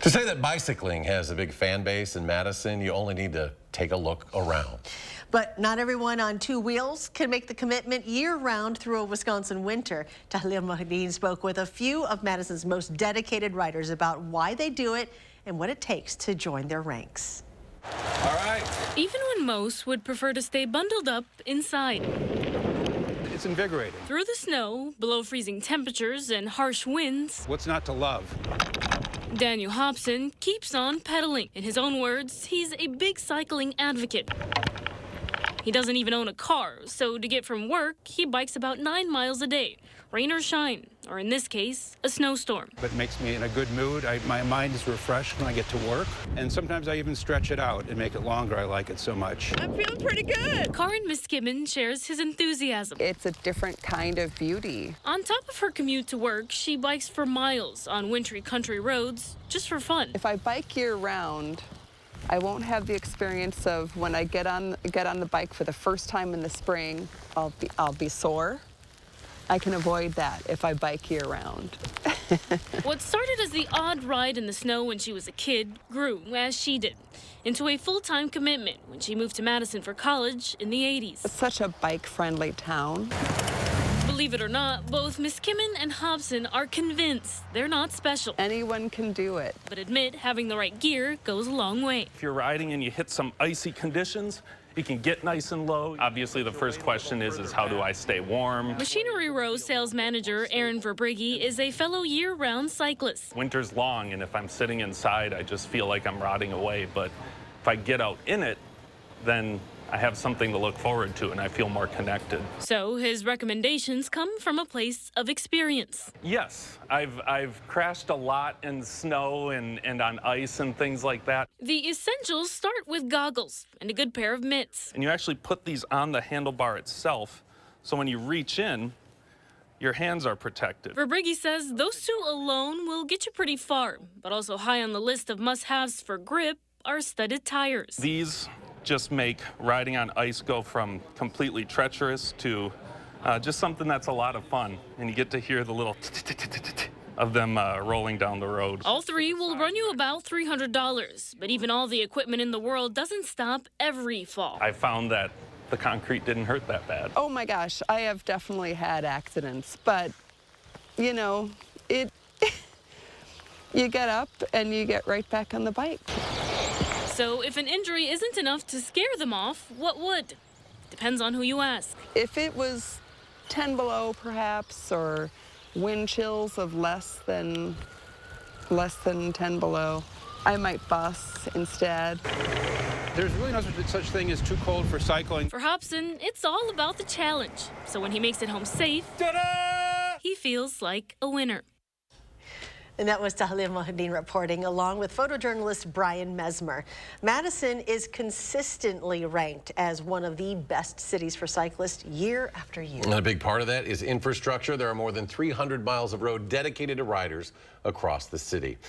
To say that bicycling has a big fan base in Madison, you only need to take a look around. But not everyone on two wheels can make the commitment year-round through a Wisconsin winter. Tahlil Mohideen spoke with a few of Madison's most dedicated riders about why they do it and what it takes to join their ranks. All right. Even when most would prefer to stay bundled up inside. It's invigorating. Through the snow, below freezing temperatures, and harsh winds, What's not to love? Daniel Hobson keeps on pedaling. In his own words, he's a big cycling advocate. He doesn't even own a car, so to get from work, he bikes about 9 miles a day, rain or shine, or in this case, a snowstorm. But it makes me in a good mood. My mind is refreshed when I get to work. And sometimes I even stretch it out and make it longer. I like it so much. I'm feeling pretty good. Karin Miskimen shares his enthusiasm. It's a different kind of beauty. On top of her commute to work, she bikes for miles on wintry country roads just for fun. If I bike year-round, I won't have the experience of when I get on the bike for the first time in the spring, I'll be sore. I can avoid that if I bike year-round. What started as the odd ride in the snow when she was a kid grew, as she did, into a full-time commitment when she moved to Madison for college in the 80s. It's such a bike-friendly town. Believe it or not, both Miskimen and Hobson are convinced they're not special, Anyone can do it. but admit having the right gear goes a long way. If you're riding and you hit some icy conditions, it can get nice and low. Obviously, the first question is how do I stay warm? Machinery Row sales manager Aaron Verbrigge is a fellow year-round cyclist. Winter's long, and if I'm sitting inside, I just feel like I'm rotting away. But if I get out in it, then I have something to look forward to, and I feel more connected. So his recommendations come from a place of experience. Yes, I've crashed a lot in snow and on ice and things like that. The essentials start with goggles and a good pair of mitts. And you actually put these on the handlebar itself, so when you reach in, your hands are protected. Verbrigge says those two alone will get you pretty far, but also high on the list of must-haves for grip are studded tires. These just make riding on ice go from completely treacherous to just something that's a lot of fun. And you get to hear the little of them rolling down the road. All three will run you about $300, but even all the equipment in the world doesn't stop every fall. I found that the concrete didn't hurt that bad. Oh my gosh, I have definitely had accidents, but you know, you get up and you get right back on the bike. So if an injury isn't enough to scare them off, what would? Depends on who you ask. If it was 10 below perhaps, or wind chills of less than 10 below, I might bus instead. There's really no such thing as too cold for cycling. For Hobson, it's all about the challenge. So when he makes it home safe, he feels like a winner. And that was Tahlil Mohideen reporting, along with photojournalist Brian Mesmer. Madison is consistently ranked as one of the best cities for cyclists year after year. And a big part of that is infrastructure. There are more than 300 miles of road dedicated to riders across the city.